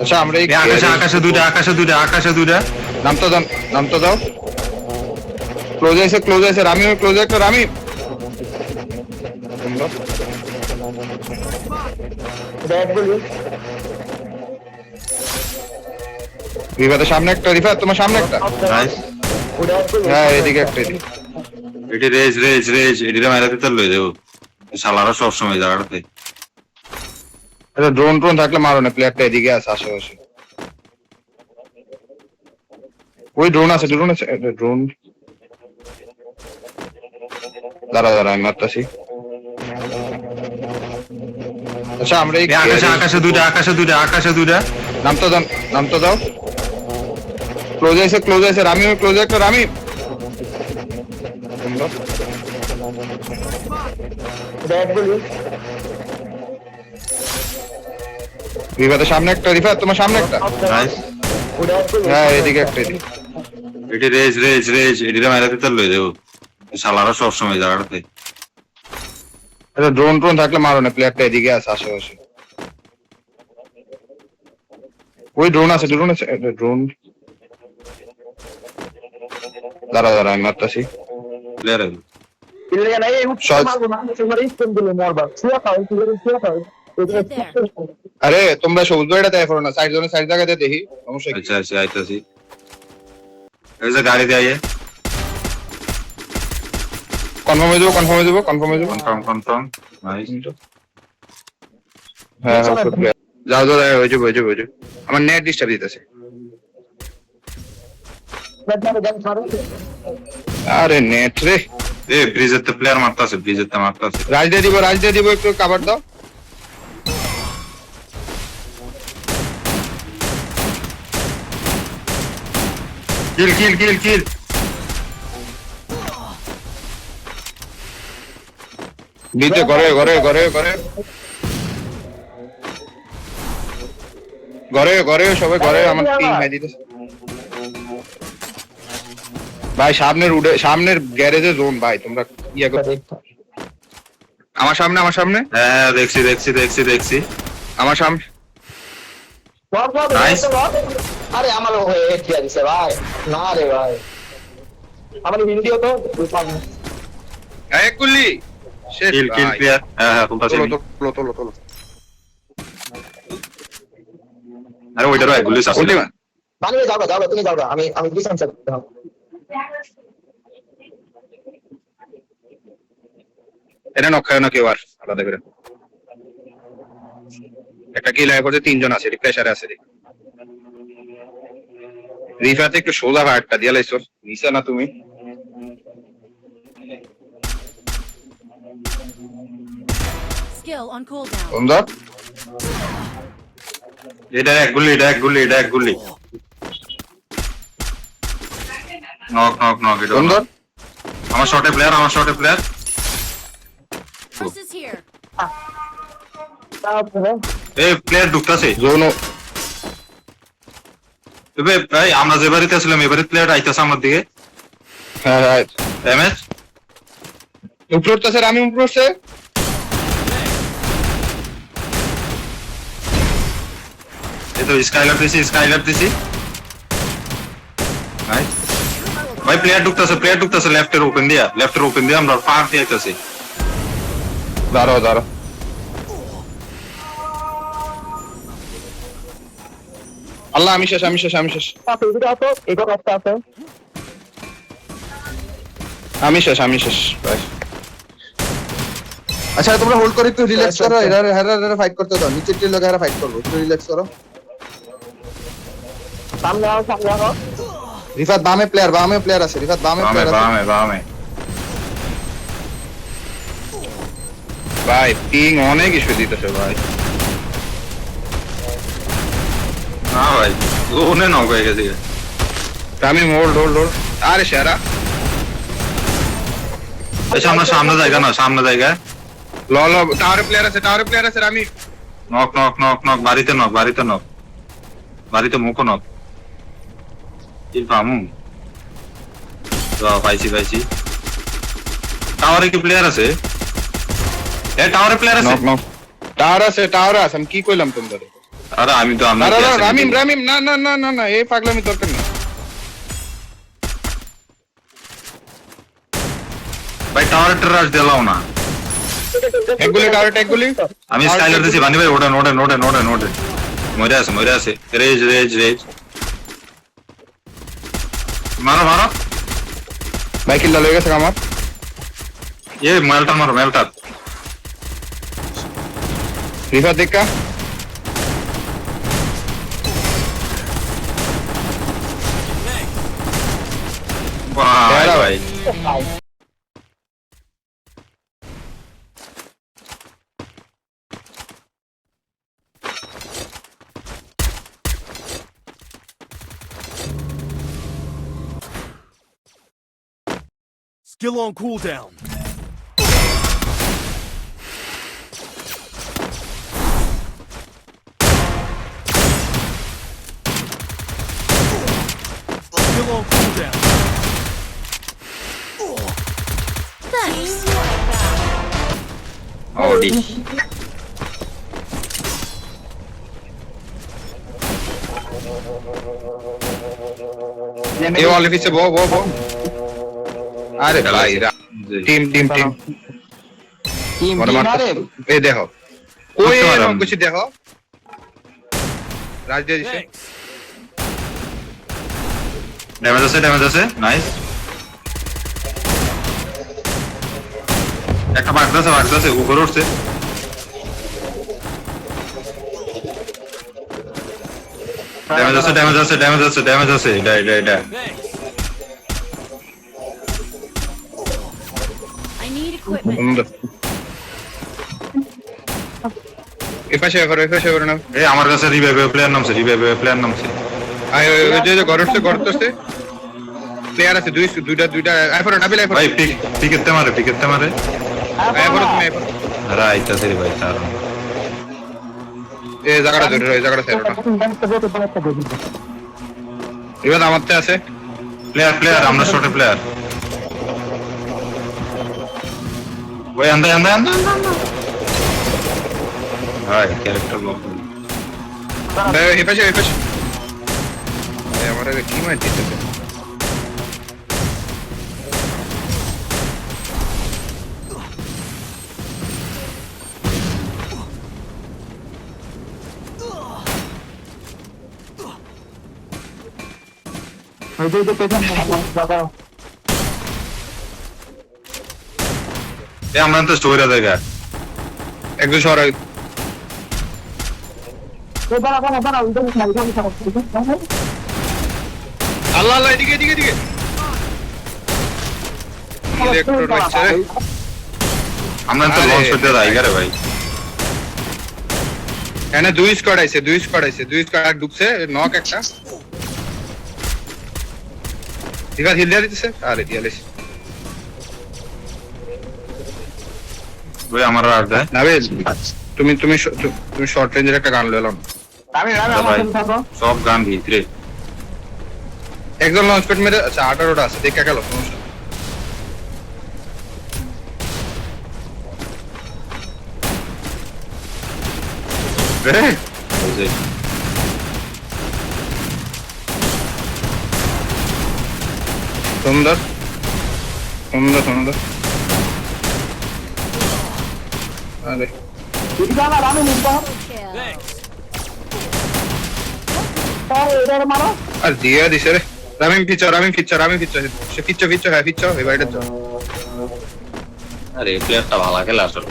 আচ্ছা আমরা আকাশে দুইটা নামতো দাও ক্লোজ আছে রামি ক্লোজ একটা রামি রিফাতের সামনে একটা রিফাত তোমার সামনে একটা নাইস হ্যাঁ এদিকে একটা এটি রেজ এটিরে মাইরা দিতে লই দেব শালারা সব সময় জায়গাটাতে আচ্ছা ড্রোন থাকলে মারো না প্লেয়ারটা এদিকে আছে আশেপাশে ওই ড্রোন আছে ড্রোন দাঁড়া আমি মারতাছি আচ্ছা আমরা আকাশে দুইটা নামতো দাও ক্লোজ আছে রামি ক্লোজ একটা রামি রিফাতের সামনে একটা রিফাত তোমার সামনে একটা নাইস হ্যাঁ এদিকে একটা এটি রেজ এটিরে মাইরা দিতে লই দেব শালারা সব সময় জায়গাটাতে আচ্ছা ড্রোন থাকলে মারো না প্লেয়ারটা এদিকে আছে আশেপাশে ওই ড্রোন আছে ড্রোন দাঁড়া আমি মারতাছি প্লেয়ার আরে তোমরা সবুজ বাড়িটা দেখ করো না সাইড জায়গাতে দেখি সমস্যা কি? আচ্ছা আইতাছি এই যে গাড়ি দিয়ে আইয়ে কনফার্ম হয়ে যাবো কনফার্ম নাইস হ্যাঁ যাও হয়ে যাবো আমার নেট ডিস্টার্ব দিতেছে আরে নেট রে ব্রিজের তো প্লেয়ার মারতাছে রাজ দিয়ে দিব একটু কভার দাও কিল দিতে ঘরে সবাই ঘরে আমার টিম ভাই দিতেছে ভাই সামনের গ্যারেজে জোন ভাই তোমরা ইয়া করো আমার সামনে হ্যাঁ দেখছি আমার সামনে Nice. আরে আমার হয়ে কি আছে ভাই না রে ভাই আমার ভিডিও তো এক গুলি শেষ কিল ভাই। প্লেয়ার হ্যাঁ তুলতাছি তোলো আরে ওইটারও এক গুলি আছে ওটি মান বানিয়ে যাও তুমি যাও আমি ডিসেন্স করতে হবে এটা নখায় না কেউ আর আলাদা করে একটা কিল আয় করতে তিনজন আছে প্রেসারে আছে রিফাতে একটু সোজা ভাগটা দিয়ে লাইছো নিছে না তুমি Skill on cooldown. সুন্দর এটা এক গুলি নক এটা সুন্দর আমার শর্টে প্লেয়ার Force is here. এই প্লেয়ার ঢুকতাছে জোনো তবে ভাই আমরা যে বাড়িতে ছিলাম এবারে প্লেয়ার আইতাছে আমার দিকে হ্যাঁ রাইট ড্যামেজ উপরটা স্যার আমি উপরছে এই তো স্কাইলার দিছি নাইস ভাই প্লেয়ার ঢুকতাছে লেফটের ওপেন দিয়া আমরা ফার দিয়ে আইতাছি দাঁড়াও আল্লাহ আমি শেষ আমি শেষ ভাই আচ্ছা তোমরা হোল্ড করে একটু রিল্যাক্স করো এরা ফাইট করতে দাও নিচে টির লোকেরা ফাইট করবে একটু রিল্যাক্স করো সামনে আও রিফাত বামে প্লেয়ার আছে বামে ভাই পিং অনেক ইস্যু দিতেছে ভাই না ভাই ওনে নক হয়ে গেছে আমি হোল্ড আরে সেরা এই সামনে জায়গা ল টাওয়ারে প্লেয়ার আছে আমি নক বাড়িতে মুখ নক কিল পামু তো পাইছি টাওয়ারে কি প্লেয়ার আছে টাওয়ারে প্লেয়ার আছে টাওয়ার আছে আমি কি কইলাম তোমাদের আরে আমি তো আমি রামিম রামিম না না না না না এই পাগলামি দরকার নেই ভাই টাওয়ারটা রাশ দিলাও না একগুলি টাওয়ার একগুলি আমি স্কাইলার দিছি বানি ভাই ওটা নোটে মরে আছে রেজ মারো ভাই কিল্লা লয়ে গেছে আমার এ মেলটা মারো রিফা দেখা ভাই Skill on cooldown. Skill on cooldown. Thanks. ওডি এ ওয়ালে পিছে বো আরে ভাই টিম টিম আরে এই দেখো ওই বুঝতে পারলাম। এরকম কিছু দেখো রাজ দিয়ে দিছে Thanks. ড্যামেজ আছে নাইস একটা বাগদাছে উপরে উঠছে ড্যামেজ আছে এটা Thanks. I need equipment. সুন্দর এপাশে করো না এই আমার কাছে রিভাইভ প্লেয়ার নামছে আয় ওই যে ঘর উঠছে প্লেয়ার আছে দুইটা আইফোন নাবিল আইফোন ভাই পিকেতে মারে আইফোন তুমি আইফোন রাইট আছে রে ভাই তার এই জায়গাটা ধরে ওই জায়গাটা ছেড়ো না এবার আমারতে আছে প্লেয়ার আমরা শর্টে প্লেয়ার ওই আন্দা ভাই ক্যারেক্টার লক এপাশে আমার আগে কি মার দিতেছে আমরা তো স্টোরি দেখা একদম সরাই আল্লাহ এদিকে ইলেকট্রোড হচ্ছে আমরা তো লঞ্চ করতে যাই রে ভাই এখানে দুই স্কোয়াড আইছে দুই স্কোয়াড ঢুকছে নক একটা এবার হিল দিয়ে দিতেছে আরে দিয়ালিস ওই আমার আর দেয় নাবিল তুমি শর্ট রেঞ্জের একটা গান লইলাম ভাই সব গান ভিতরে একজন লঞ্চ প্যাড মেরে আচ্ছা 18টা আছে দেখা গেল সমস্যা সুন্দর আরে Thanks. আর দিয়ে দিছে রে রামিং ফিচার সে ফিচার হ্যাঁ ফিচার এবার এটা আরে প্লেয়ারটা ভালো খেলে আসলে